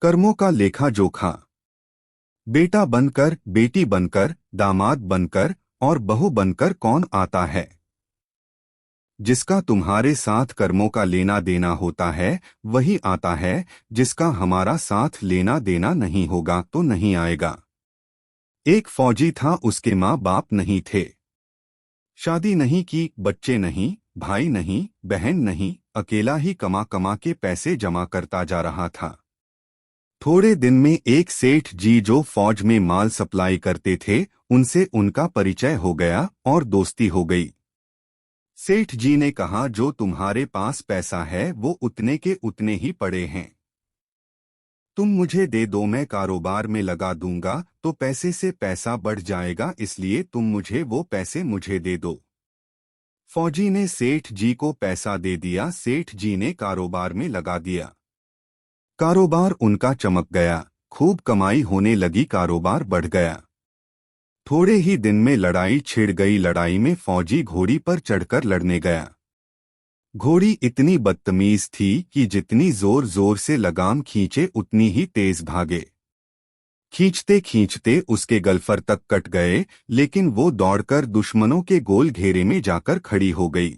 कर्मों का लेखा जोखा। बेटा बनकर, बेटी बनकर, दामाद बनकर और बहू बनकर कौन आता है? जिसका तुम्हारे साथ कर्मों का लेना देना होता है वही आता है। जिसका हमारा साथ लेना देना नहीं होगा तो नहीं आएगा। एक फौजी था, उसके माँ बाप नहीं थे। शादी नहीं की, बच्चे नहीं, भाई नहीं, बहन नहीं, अकेला ही कमा कमा के पैसे जमा करता जा रहा था। थोड़े दिन में एक सेठ जी जो फौज में माल सप्लाई करते थे, उनसे उनका परिचय हो गया और दोस्ती हो गई। सेठ जी ने कहा, जो तुम्हारे पास पैसा है वो उतने के उतने ही पड़े हैं। तुम मुझे दे दो, मैं कारोबार में लगा दूंगा तो पैसे से पैसा बढ़ जाएगा, इसलिए तुम मुझे वो पैसे मुझे दे दो। फौजी ने सेठ जी को पैसा दे दिया। सेठ जी ने कारोबार में लगा दिया। कारोबार उनका चमक गया, खूब कमाई होने लगी, कारोबार बढ़ गया। थोड़े ही दिन में लड़ाई छिड़ गई। लड़ाई में फौजी घोड़ी पर चढ़कर लड़ने गया। घोड़ी इतनी बदतमीज थी कि जितनी जोर जोर से लगाम खींचे उतनी ही तेज भागे। खींचते खींचते उसके गलफर तक कट गए, लेकिन वो दौड़कर दुश्मनों के गोल घेरे में जाकर खड़ी हो गई।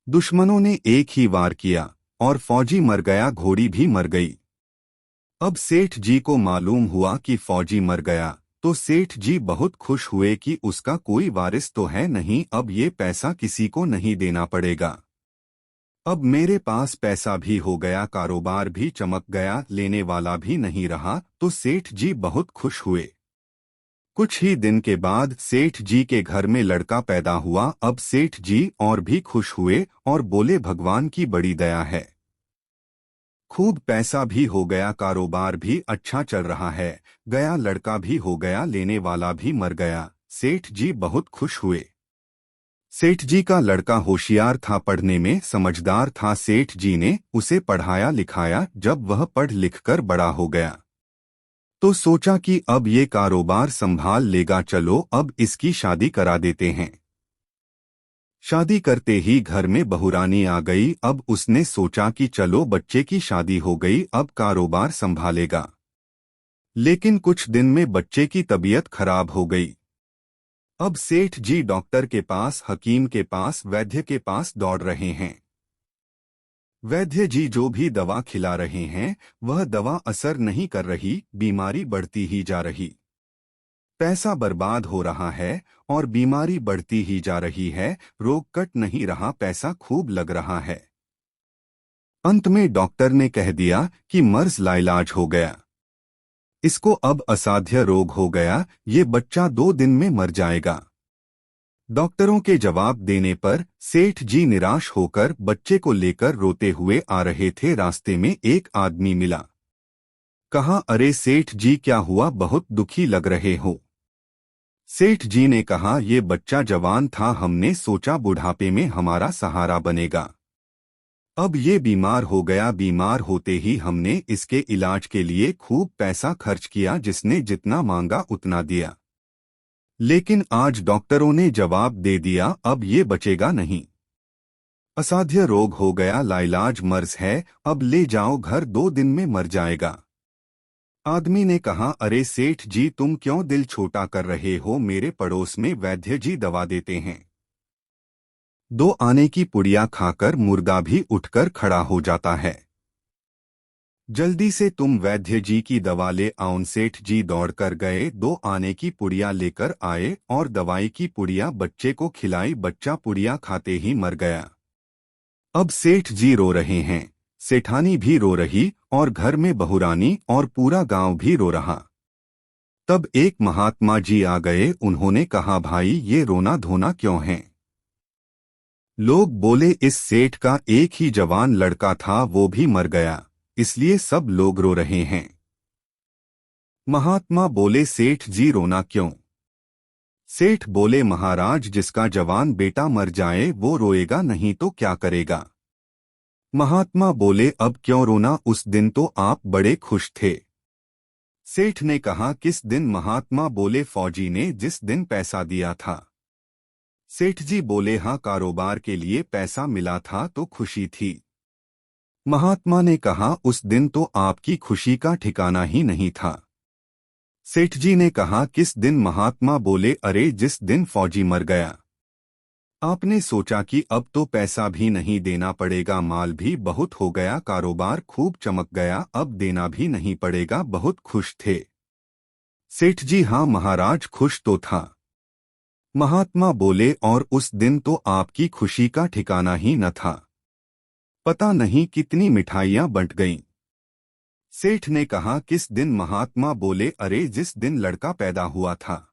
दुश्मनों ने एक ही वार किया और फौजी मर गया, घोड़ी भी मर गई। अब सेठ जी को मालूम हुआ कि फौजी मर गया तो सेठ जी बहुत खुश हुए कि उसका कोई वारिस तो है नहीं, अब ये पैसा किसी को नहीं देना पड़ेगा। अब मेरे पास पैसा भी हो गया, कारोबार भी चमक गया, लेने वाला भी नहीं रहा, तो सेठ जी बहुत खुश हुए। कुछ ही दिन के बाद सेठ जी के घर में लड़का पैदा हुआ। अब सेठ जी और भी खुश हुए और बोले, भगवान की बड़ी दया है, खूब पैसा भी हो गया, कारोबार भी अच्छा चल रहा है, गया लड़का भी हो गया, लेने वाला भी मर गया। सेठ जी बहुत खुश हुए। सेठ जी का लड़का होशियार था, पढ़ने में समझदार था। सेठ जी ने उसे पढ़ाया लिखाया। जब वह पढ़ लिखकर बड़ा हो गया तो सोचा कि अब ये कारोबार संभाल लेगा, चलो अब इसकी शादी करा देते हैं। शादी करते ही घर में बहुरानी आ गई। अब उसने सोचा कि चलो बच्चे की शादी हो गई, अब कारोबार संभालेगा। लेकिन कुछ दिन में बच्चे की तबीयत खराब हो गई। अब सेठ जी डॉक्टर के पास, हकीम के पास, वैद्य के पास दौड़ रहे हैं। वैद्य जी जो भी दवा खिला रहे हैं वह दवा असर नहीं कर रही, बीमारी बढ़ती ही जा रही। पैसा बर्बाद हो रहा है और बीमारी बढ़ती ही जा रही है, रोग कट नहीं रहा, पैसा खूब लग रहा है। अंत में डॉक्टर ने कह दिया कि मर्ज लाइलाज हो गया, इसको अब असाध्य रोग हो गया, ये बच्चा 2 दिन में मर जाएगा। डॉक्टरों के जवाब देने पर सेठ जी निराश होकर बच्चे को लेकर रोते हुए आ रहे थे। रास्ते में एक आदमी मिला। कहा, अरे सेठ जी क्या हुआ, बहुत दुखी लग रहे हो? सेठ जी ने कहा, ये बच्चा जवान था, हमने सोचा बुढ़ापे में हमारा सहारा बनेगा। अब ये बीमार हो गया, बीमार होते ही हमने इसके इलाज के लिए खूब पैसा खर्च किया, जिसने जितना मांगा उतना दिया। लेकिन आज डॉक्टरों ने जवाब दे दिया, अब ये बचेगा नहीं, असाध्य रोग हो गया, लाइलाज मर्ज है, अब ले जाओ घर, 2 दिन में मर जाएगा। आदमी ने कहा, अरे सेठ जी तुम क्यों दिल छोटा कर रहे हो, मेरे पड़ोस में वैद्य जी दवा देते हैं। 2 आने की पुड़िया खाकर मुर्गा भी उठकर खड़ा हो जाता है। जल्दी से तुम वैद्य जी की दवा ले आओ। सेठ जी दौड़कर गए, 2 आने की पुड़िया लेकर आए और दवाई की पुड़िया बच्चे को खिलाई। बच्चा पुड़िया खाते ही मर गया। अब सेठ जी रो रहे हैं, सेठानी भी रो रही और घर में बहुरानी और पूरा गांव भी रो रहा। तब एक महात्मा जी आ गए, उन्होंने कहा, भाई ये रोना धोना क्यों है? लोग बोले, इस सेठ का एक ही जवान लड़का था, वो भी मर गया, इसलिए सब लोग रो रहे हैं। महात्मा बोले, सेठ जी रोना क्यों? सेठ बोले, महाराज जिसका जवान बेटा मर जाए वो रोएगा नहीं तो क्या करेगा? महात्मा बोले, अब क्यों रोना, उस दिन तो आप बड़े खुश थे। सेठ ने कहा, किस दिन? महात्मा बोले, फौजी ने जिस दिन पैसा दिया था। सेठ जी बोले, हाँ कारोबार के लिए पैसा मिला था तो खुशी थी। महात्मा ने कहा, उस दिन तो आपकी खुशी का ठिकाना ही नहीं था। सेठ जी ने कहा, किस दिन? महात्मा बोले, अरे जिस दिन फौजी मर गया। आपने सोचा कि अब तो पैसा भी नहीं देना पड़ेगा, माल भी बहुत हो गया, कारोबार खूब चमक गया, अब देना भी नहीं पड़ेगा, बहुत खुश थे। सेठ जी, हाँ महाराज, खुश तो था। महात्मा बोले, और उस दिन तो आपकी खुशी का ठिकाना ही न था। पता नहीं कितनी मिठाइयां बंट गईं। सेठ ने कहा, किस दिन? महात्मा बोले, अरे जिस दिन लड़का पैदा हुआ था।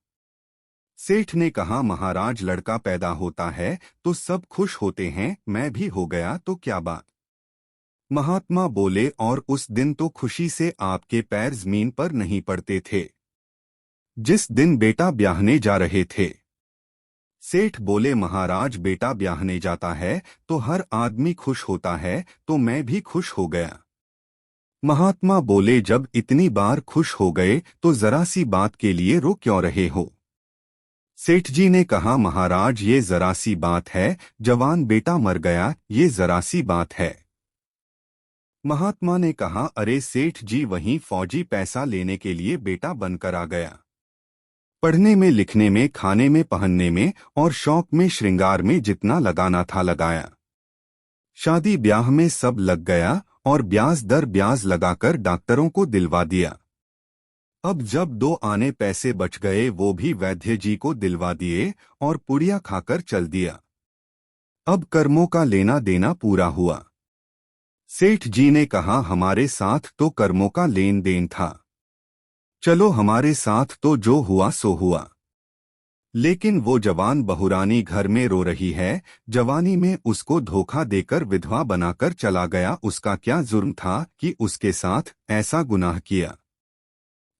सेठ ने कहा, महाराज, लड़का पैदा होता है तो सब खुश होते हैं, मैं भी हो गया तो क्या बात? महात्मा बोले, और उस दिन तो खुशी से आपके पैर जमीन पर नहीं पड़ते थे, जिस दिन बेटा ब्याहने जा रहे थे। सेठ बोले, महाराज, बेटा ब्याहने जाता है तो हर आदमी खुश होता है, तो मैं भी खुश हो गया। महात्मा बोले, जब इतनी बार खुश हो गए तो जरा सी बात के लिए रो क्यों रहे हो? सेठ जी ने कहा, महाराज, ये जरा सी बात है, जवान बेटा मर गया, ये जरा सी बात है। महात्मा ने कहा, अरे सेठ जी, वहीं फौजी पैसा लेने के लिए बेटा बनकर आ गया। पढ़ने में, लिखने में, खाने में, पहनने में और शौक में, श्रृंगार में जितना लगाना था लगाया। शादी ब्याह में सब लग गया और ब्याज दर ब्याज लगाकर डॉक्टरों को दिलवा दिया। अब जब 2 आने पैसे बच गए, वो भी वैद्य जी को दिलवा दिए और पुड़िया खाकर चल दिया। अब कर्मों का लेना देना पूरा हुआ। सेठ जी ने कहा, हमारे साथ तो कर्मों का लेन देन था, चलो हमारे साथ तो जो हुआ सो हुआ। लेकिन वो जवान बहुरानी घर में रो रही है, जवानी में उसको धोखा देकर विधवा बनाकर चला गया, उसका क्या जुर्म था कि उसके साथ ऐसा गुनाह किया?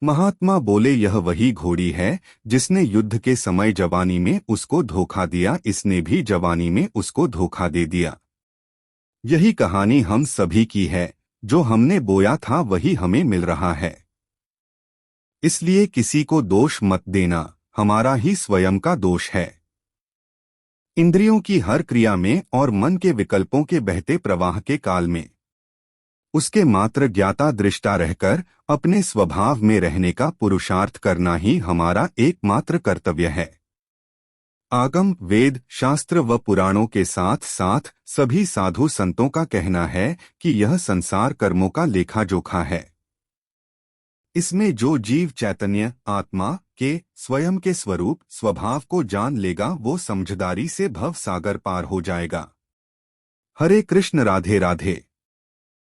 महात्मा बोले, यह वही घोड़ी है जिसने युद्ध के समय जवानी में उसको धोखा दिया, इसने भी जवानी में उसको धोखा दे दिया। यही कहानी हम सभी की है, जो हमने बोया था वही हमें मिल रहा है। इसलिए किसी को दोष मत देना, हमारा ही स्वयं का दोष है। इंद्रियों की हर क्रिया में और मन के विकल्पों के बहते प्रवाह के काल में उसके मात्र ज्ञाता दृष्टा रहकर अपने स्वभाव में रहने का पुरुषार्थ करना ही हमारा एकमात्र कर्तव्य है। आगम, वेद, शास्त्र व पुराणों के साथ साथ सभी साधु संतों का कहना है कि यह संसार कर्मों का लेखा जोखा है। इसमें जो जीव चैतन्य आत्मा के स्वयं के स्वरूप स्वभाव को जान लेगा, वो समझदारी से भव सागर पार हो जाएगा। हरे कृष्ण, राधे राधे।